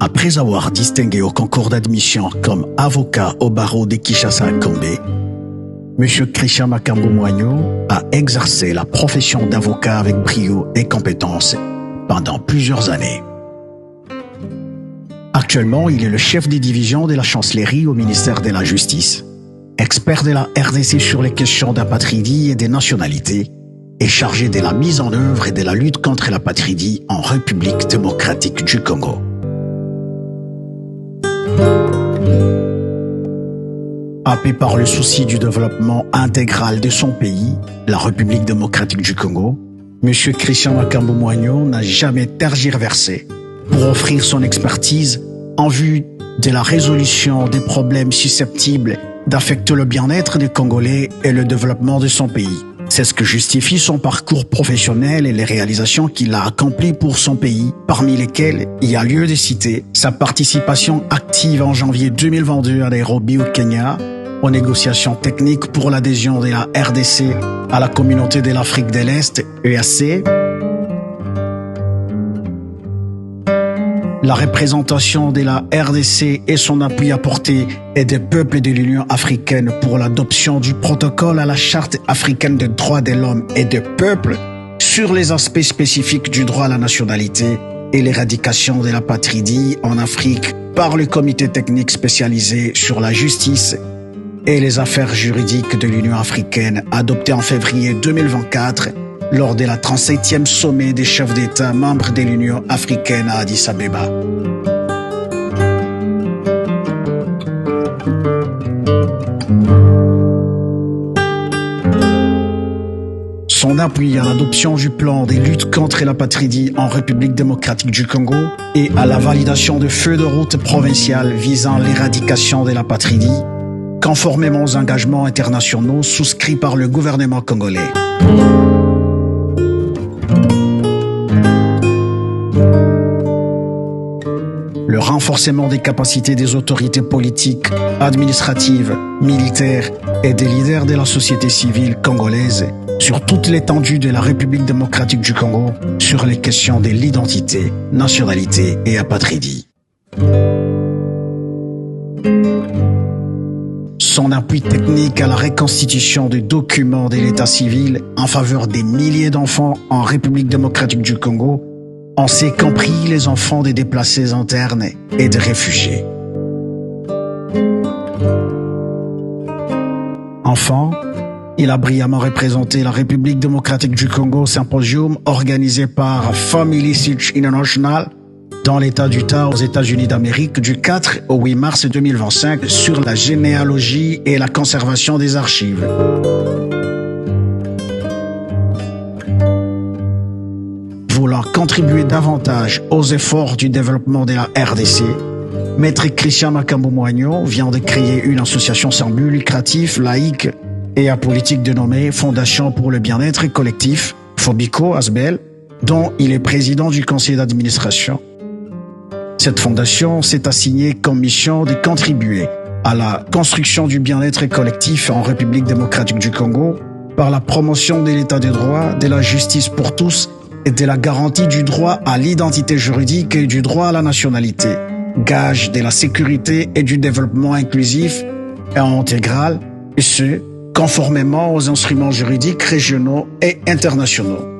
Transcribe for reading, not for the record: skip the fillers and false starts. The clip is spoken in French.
Après avoir distingué au concours d'admission comme avocat au barreau de Kinshasa-Gombe, M. Christian Makambo Moigno a exercé la profession d'avocat avec brio et compétence pendant plusieurs années. Actuellement, il est le chef des divisions de la chancellerie au ministère de la Justice, expert de la RDC sur les questions d'apatridie et des nationalités, et chargé de la mise en œuvre et de la lutte contre l'apatridie en République démocratique du Congo. Happé par le souci du développement intégral de son pays, la République démocratique du Congo, M. Christian Makambo Moigno n'a jamais tergiversé pour offrir son expertise en vue de la résolution des problèmes susceptibles d'affecter le bien-être des Congolais et le développement de son pays. C'est ce que justifie son parcours professionnel et les réalisations qu'il a accomplies pour son pays, parmi lesquelles il y a lieu de citer sa participation active en janvier 2022 à Nairobi au Kenya, aux négociations techniques pour l'adhésion de la RDC à la communauté de l'Afrique de l'Est, EAC, la représentation de la RDC et son appui apporté et des peuples de l'Union africaine pour l'adoption du protocole à la Charte africaine des droits de l'homme et des peuples sur les aspects spécifiques du droit à la nationalité et l'éradication de l'apatridie en Afrique par le comité technique spécialisé sur la justice et les affaires juridiques de l'Union africaine adopté en février 2024 lors de la 37e sommet des chefs d'État membres de l'Union africaine à Addis Abeba. Son appui à l'adoption du plan des luttes contre l'apatridie en République démocratique du Congo et à la validation de feuilles de route provinciales visant l'éradication de l'apatridie, conformément aux engagements internationaux souscrits par le gouvernement congolais. Le renforcement des capacités des autorités politiques, administratives, militaires et des leaders de la société civile congolaise sur toute l'étendue de la République démocratique du Congo sur les questions de l'identité, nationalité et apatridie. Son appui technique à la reconstitution des documents de l'état civil en faveur des milliers d'enfants en République démocratique du Congo, on s'est compris les enfants des déplacés internes et des réfugiés. Enfant, il a brillamment représenté la République démocratique du Congo au symposium organisé par Family Search International dans l'État d'Utah aux États-Unis d'Amérique du 4 au 8 mars 2025 sur la généalogie et la conservation des archives. Voulant contribuer davantage aux efforts du développement de la RDC, Maître Christian Makambo Moigno vient de créer une association sans but lucratif, laïque et apolitique dénommée Fondation pour le bien-être collectif, Fobico Asbel, dont il est président du conseil d'administration. Cette fondation s'est assignée comme mission de contribuer à la construction du bien-être collectif en République démocratique du Congo par la promotion de l'état de droit, de la justice pour tous et de la garantie du droit à l'identité juridique et du droit à la nationalité, gage de la sécurité et du développement inclusif et intégral, et ce, conformément aux instruments juridiques régionaux et internationaux.